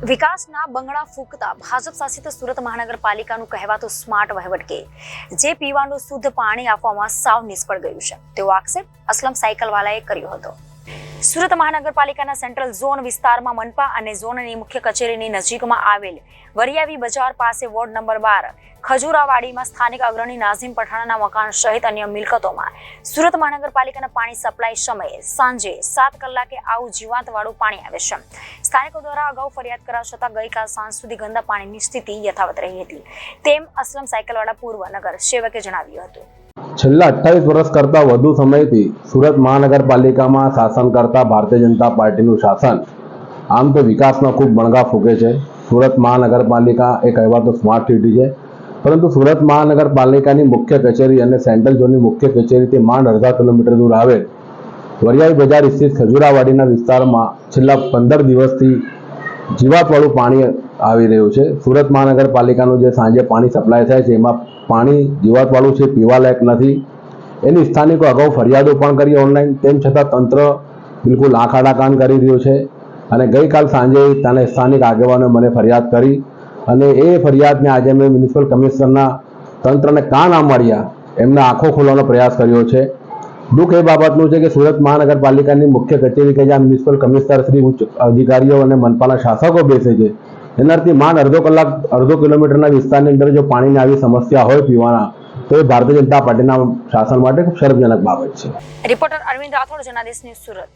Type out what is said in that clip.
વિકાસના બંગડા ફૂંકતા ભાજપ શાસિત સુરત મહાનગરપાલિકાનું કહેવાતું સ્માર્ટ વહીવટ કે જે પીવાનું શુદ્ધ પાણી આપવામાં સાવ નિષ્ફળ ગયું છે તેવો આક્ષેપ અસલમ સાયકલવાલાએ કર્યો હતો. સુરત મહાનગરપાલિકાના સેન્ટ્રલ ઝોન વિસ્તારમાં મનપા અને ઝોનની મુખ્ય કચેરીની નજીકમાં આવેલ વરિયાવી બજાર પાસે વોર્ડ નંબર 12 ખજુરાવાડીમાં સ્થાનિક અગ્રણી નાઝીમ પઠાણના મકાન સહિત અન્ય મિલકતોમાં સુરત મહાનગરપાલિકાના પાણી સપ્લાય સમયે સાંજે 7 કલાકે આવું જીવાતવાળું પાણી આવે છે. સ્થાનિકો દ્વારા અગાઉ ફરિયાદ કરવા છતાં ગઈકાલ સાંજ સુધી ગંદા પાણીની સ્થિતિ યથાવત રહી હતી તેમ અસલમ સાયકલવાળા પૂર્વ નગર સેવકે જણાવ્યું હતું. છેલ્લા 28 વર્ષ કરતા વધુ સમયથી સુરત મહાનગરપાલિકામાં શાસન કરતા ભારતીય જનતા પાર્ટીનું શાસન આમ તો વિકાસમાં ખૂબ બણગા ફૂંકે છે. સુરત મહાનગરપાલિકા એક કહેવાતો સ્માર્ટ સિટી છે, પરંતુ સુરત મહાનગરપાલિકાની મુખ્ય કચેરી અને સેન્ટ્રલ ઝોનની મુખ્ય કચેરીથી માંડ અડધા કિલોમીટર દૂર આવેલ વરિયાવી બજાર સ્થિત ખજુરાવાડીના વિસ્તારમાં છેલ્લા 15 દિવસથી જીવાતવાળું પાણી આવી રહ્યું છે. સુરત મહાનગરપાલિકાનું જે સાંજે પાણી સપ્લાય થાય છે એમાં પાણી જીવાતવાળું છે, પીવાલાયક નથી. એની સ્થાનિકો અગાઉ ફરિયાદો પણ કરી ઓનલાઈન, તેમ છતાં તંત્ર બિલકુલ આંખ આડા કાન કરી રહ્યું છે. અને ગઈકાલ સાંજે ત્યાંના સ્થાનિક આગેવાનોએ મને ફરિયાદ કરી અને એ ફરિયાદને આજે મેં મ્યુનિસિપલ કમિશનરના તંત્રને કાન આંબળ્યા એમને આંખો ખોલવાનો પ્રયાસ કર્યો છે. દુઃખ એ બાબતનું છે કે સુરત મહાનગરપાલિકાની મુખ્ય કચેરી કે જ્યાં મ્યુનિસિપલ કમિશનર શ્રી ઉચ્ચ અધિકારીઓ અને મનપાના શાસકો બેસે છે એનાથી માંડ અડધો કિલોમીટરના વિસ્તારની અંદર જો પાણીની આવી સમસ્યા હોય પીવાના, તો એ ભારતીય જનતા પાર્ટીના શાસન માટે ખૂબ શરમજનક બાબત છે. Reporter Arvind Rathod, Janadesh news, Surat.